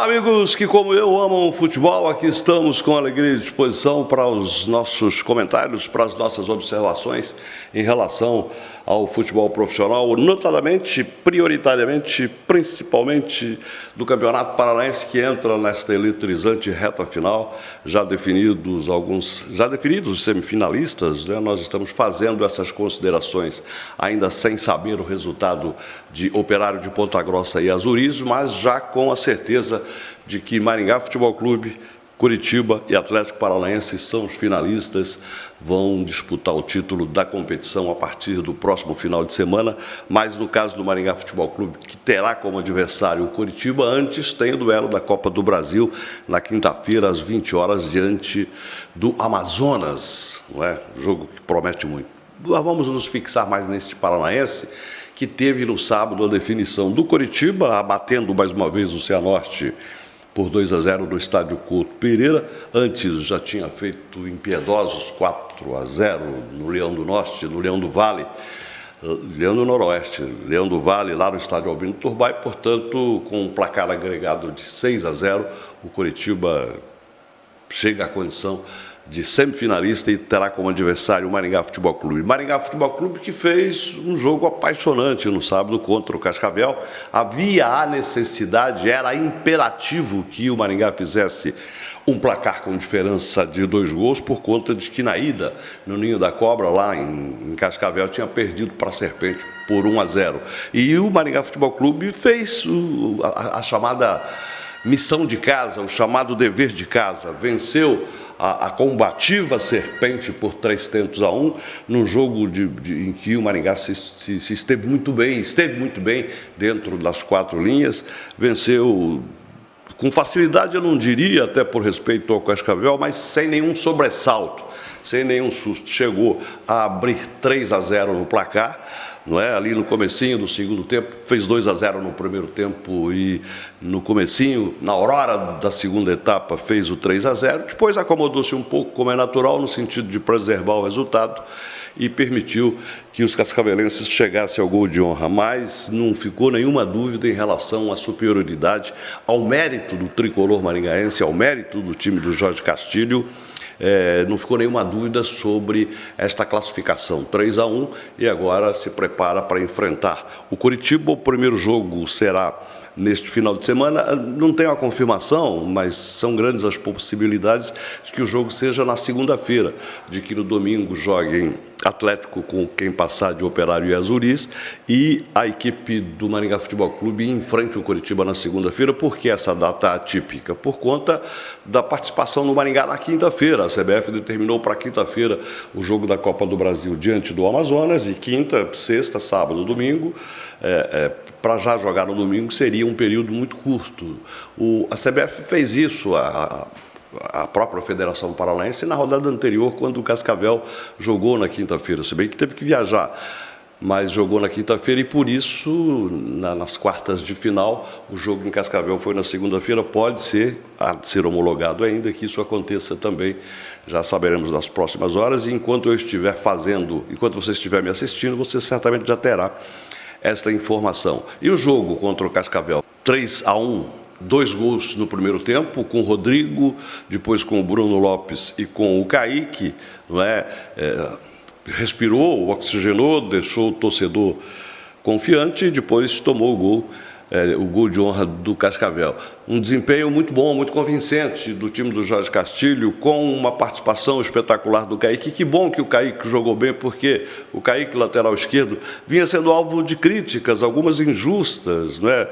Olá, amigos que, como eu, amam o futebol. Aqui estamos com alegria e disposição para os nossos comentários, para as nossas observações em relação ao futebol profissional, notadamente, prioritariamente, principalmente do Campeonato Paranaense, que entra nesta eletrizante reta final, já definidos os semifinalistas, né? Nós estamos fazendo essas considerações ainda sem saber o resultado de Operário de Ponta Grossa e Azuris, mas já com a certeza de que Maringá Futebol Clube, Curitiba e Atlético Paranaense são os finalistas, vão disputar o título da competição a partir do próximo final de semana, mas no caso do Maringá Futebol Clube, que terá como adversário o Curitiba, antes tem o duelo da Copa do Brasil, na quinta-feira, às 20 horas, diante do Amazonas, não é? Jogo que promete muito. Vamos nos fixar mais neste paranaense, que teve no sábado a definição do Curitiba, abatendo mais uma vez o Cianorte por 2-0 no estádio Couto Pereira. Antes já tinha feito impiedosos 4-0 no Leão do Norte, no Leão do Vale, Leão do Noroeste, Leão do Vale, lá no estádio Albino Turbay. Portanto, com um placar agregado de 6-0, o Curitiba chega à condição de semifinalista e terá como adversário o Maringá Futebol Clube. Maringá Futebol Clube que fez um jogo apaixonante no sábado contra o Cascavel. Havia a necessidade, era imperativo que o Maringá fizesse um placar com diferença de 2 gols, por conta de que na ida, no Ninho da Cobra, lá em Cascavel, tinha perdido para a Serpente por 1-0. E o Maringá Futebol Clube fez a chamada missão de casa, o chamado dever de casa, venceu a combativa Serpente por 3-1, num jogo em que o Maringá esteve muito bem dentro das 4 linhas, venceu com facilidade, eu não diria, até por respeito ao Cascavel, mas sem nenhum sobressalto, sem nenhum susto. Chegou a abrir 3-0 no placar, não é? Ali no comecinho do segundo tempo, fez 2-0 no primeiro tempo e no comecinho, na aurora da segunda etapa, fez o 3-0. Depois acomodou-se um pouco, como é natural, no sentido de preservar o resultado, e permitiu que os cascavelenses chegassem ao gol de honra. Mas não ficou nenhuma dúvida em relação à superioridade, ao mérito do tricolor maringaense, ao mérito do time do Jorge Castilho. Não ficou nenhuma dúvida sobre esta classificação, 3-1, e agora se prepara para enfrentar o Curitiba. O primeiro jogo será neste final de semana. Não tenho a confirmação, mas são grandes as possibilidades de que o jogo seja na segunda-feira, de que no domingo joguem Atlético com quem passar de Operário e Azuris, e a equipe do Maringá Futebol Clube enfrente o Curitiba na segunda-feira. Por que essa data atípica? Por conta da participação do Maringá na quinta-feira. A CBF determinou para quinta-feira o jogo da Copa do Brasil diante do Amazonas, e quinta, sexta, sábado, domingo. Para já jogar no domingo seria um período muito curto. A CBF fez isso, a própria Federação Paranaense, na rodada anterior, quando o Cascavel jogou na quinta-feira, se bem que teve que viajar, mas jogou na quinta-feira, e por isso, nas quartas de final, o jogo em Cascavel foi na segunda-feira. Pode ser, a ser homologado ainda, que isso aconteça também, já saberemos nas próximas horas, e enquanto eu estiver enquanto você estiver me assistindo, você certamente já terá esta informação. E o jogo contra o Cascavel, 3-1, 2 gols no primeiro tempo, com o Rodrigo, depois com o Bruno Lopes e com o Kaique, não é? Respirou, oxigenou, deixou o torcedor confiante, e depois tomou o gol de honra do Cascavel. Um desempenho muito bom, muito convincente do time do Jorge Castilho, com uma participação espetacular do Kaique. Que bom que o Kaique jogou bem, porque o Kaique, lateral esquerdo, vinha sendo alvo de críticas, algumas injustas, não é?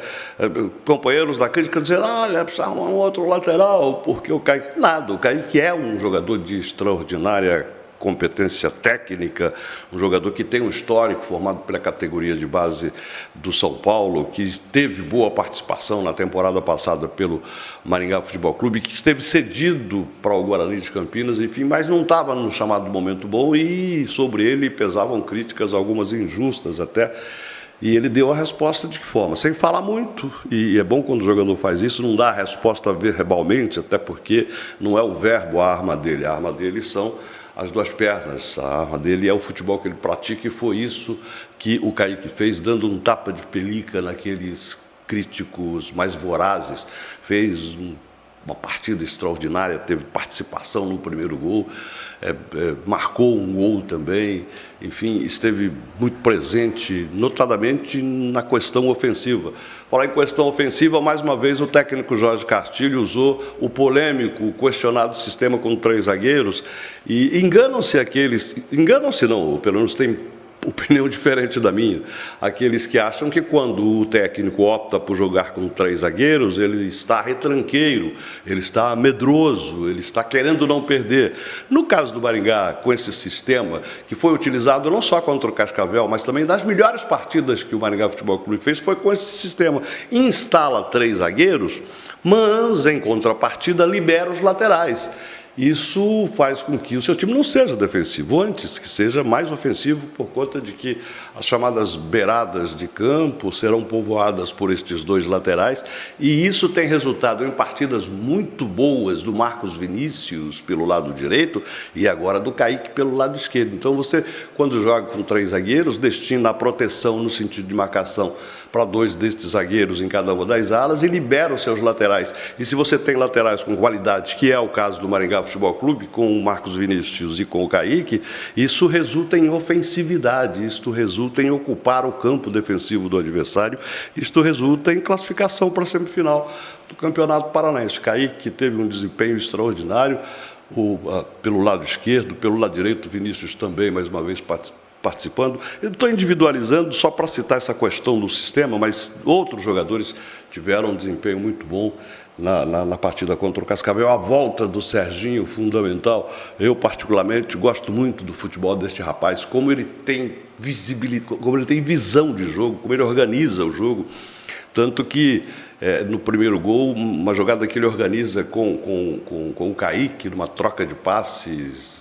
Companheiros da crítica dizendo: olha, precisa arrumar um outro lateral, porque o Kaique... Nada, o Kaique é um jogador de extraordinária competência técnica, um jogador que tem um histórico formado pela categoria de base do São Paulo, que teve boa participação na temporada passada pelo Maringá Futebol Clube, que esteve cedido para o Guarani de Campinas, enfim, mas não estava no chamado momento bom, e sobre ele pesavam críticas, algumas injustas até. E ele deu a resposta de que forma? Sem falar muito, e é bom quando o jogador faz isso, não dá a resposta verbalmente, até porque não é o verbo a arma dele são as 2 pernas, a arma dele é o futebol que ele pratica, e foi isso que o Kaique fez, dando um tapa de pelica naqueles críticos mais vorazes, fez uma partida extraordinária, teve participação no primeiro gol, marcou um gol também, enfim, esteve muito presente, notadamente na questão ofensiva. Falar em questão ofensiva, mais uma vez o técnico Jorge Castilho usou o polêmico, o questionado sistema com 3 zagueiros, e enganam-se não, pelo menos tem opinião diferente da minha, aqueles que acham que quando o técnico opta por jogar com 3 zagueiros, ele está retranqueiro, ele está medroso, ele está querendo não perder. No caso do Maringá, com esse sistema, que foi utilizado não só contra o Cascavel, mas também das melhores partidas que o Maringá Futebol Clube fez, foi com esse sistema. Instala 3 zagueiros, mas, em contrapartida, libera os laterais. Isso faz com que o seu time não seja defensivo, antes que seja mais ofensivo, por conta de que as chamadas beiradas de campo serão povoadas por estes 2 laterais, e isso tem resultado em partidas muito boas do Marcos Vinícius pelo lado direito e agora do Kaique pelo lado esquerdo. Então você, quando joga com 3 zagueiros, destina a proteção no sentido de marcação para 2 destes zagueiros em cada uma das alas e libera os seus laterais. E se você tem laterais com qualidade, que é o caso do Maringá Futebol Clube, com o Marcos Vinícius e com o Kaique, isso resulta em ofensividade, isto resulta em ocupar o campo defensivo do adversário, isto resulta em classificação para a semifinal do Campeonato Paranaense. Kaique teve um desempenho extraordinário, pelo lado esquerdo, pelo lado direito, Vinícius também, mais uma vez, participando. Eu estou individualizando só para citar essa questão do sistema, mas outros jogadores tiveram um desempenho muito bom na partida contra o Cascavel. A volta do Serginho, fundamental. Eu, particularmente, gosto muito do futebol deste rapaz, como ele tem visibilidade, como ele tem visão de jogo, como ele organiza o jogo. Tanto que, no primeiro gol, uma jogada que ele organiza com o Kaique, numa troca de passes,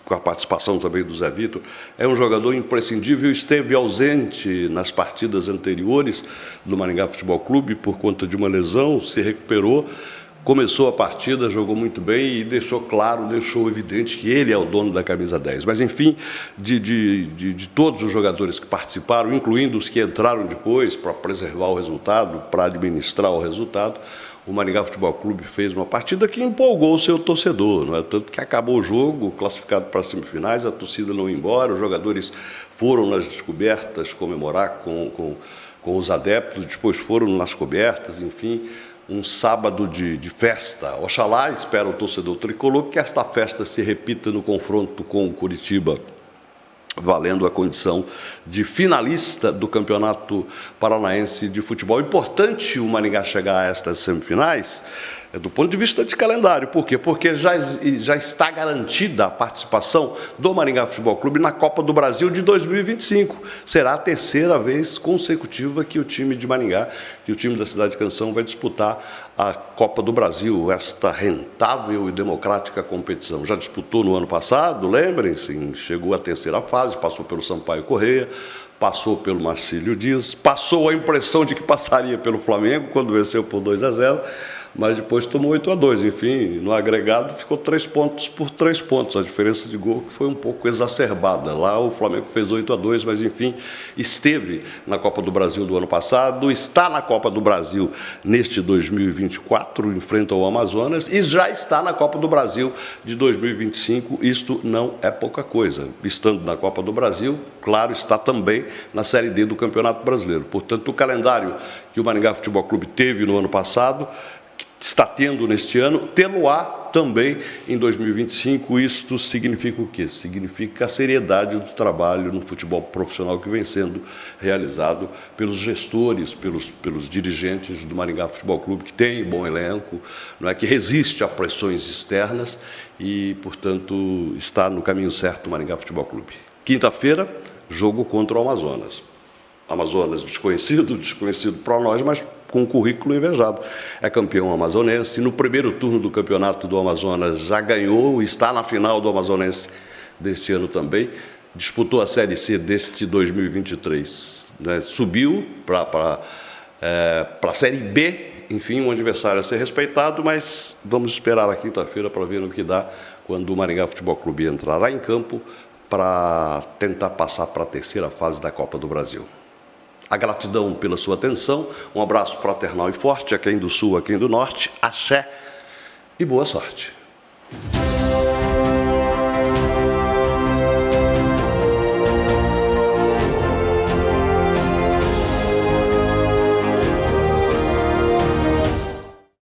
com a participação também do Zé Vitor, é um jogador imprescindível, esteve ausente nas partidas anteriores do Maringá Futebol Clube por conta de uma lesão, se recuperou, começou a partida, jogou muito bem e deixou claro, deixou evidente que ele é o dono da camisa 10. Mas, enfim, de todos os jogadores que participaram, incluindo os que entraram depois para preservar o resultado, para administrar o resultado, o Maringá Futebol Clube fez uma partida que empolgou o seu torcedor, não é? Tanto que acabou o jogo, classificado para as semifinais, a torcida não ia embora, os jogadores foram nas descobertas comemorar com os adeptos, depois foram nas cobertas, enfim, um sábado de festa. Oxalá, espera o torcedor tricolor, que esta festa se repita no confronto com o Curitiba, valendo a condição de finalista do Campeonato Paranaense de Futebol. Importante o Maringá chegar a estas semifinais, do ponto de vista de calendário. Por quê? Porque já está garantida a participação do Maringá Futebol Clube na Copa do Brasil de 2025. Será a 3ª vez consecutiva que o time de Maringá, que o time da Cidade Canção vai disputar a Copa do Brasil, esta rentável e democrática competição. Já disputou no ano passado, lembrem-se, chegou à 3ª fase, passou pelo Sampaio Corrêa, passou pelo Marcílio Dias, passou a impressão de que passaria pelo Flamengo quando venceu por 2-0, mas depois tomou 8-2. Enfim, no agregado ficou 3 pontos por 3 pontos. A diferença de gol foi um pouco exacerbada. Lá o Flamengo fez 8-2, mas enfim, esteve na Copa do Brasil do ano passado, está na Copa do Brasil neste 2024, enfrenta o Amazonas, e já está na Copa do Brasil de 2025. Isto não é pouca coisa. Estando na Copa do Brasil, claro, está também na Série D do Campeonato Brasileiro. Portanto, o calendário que o Maringá Futebol Clube teve no ano passado, está tendo neste ano, tê-lo-á também em 2025. Isto significa o quê? Significa a seriedade do trabalho no futebol profissional que vem sendo realizado pelos gestores, pelos dirigentes do Maringá Futebol Clube, que tem bom elenco, não é, que resiste a pressões externas e, portanto, está no caminho certo o Maringá Futebol Clube. Quinta-feira, jogo contra o Amazonas. Amazonas desconhecido para nós, mas com um currículo invejado. É campeão amazonense, no primeiro turno do campeonato do Amazonas já ganhou, está na final do Amazonense deste ano também, disputou a Série C deste 2023, né? Subiu para a Série B, enfim, um adversário a ser respeitado, mas vamos esperar a quinta-feira para ver o que dá quando o Maringá Futebol Clube entrará em campo para tentar passar para a 3ª fase da Copa do Brasil. A gratidão pela sua atenção, um abraço fraternal e forte a quem do Sul, a quem do Norte, axé e boa sorte.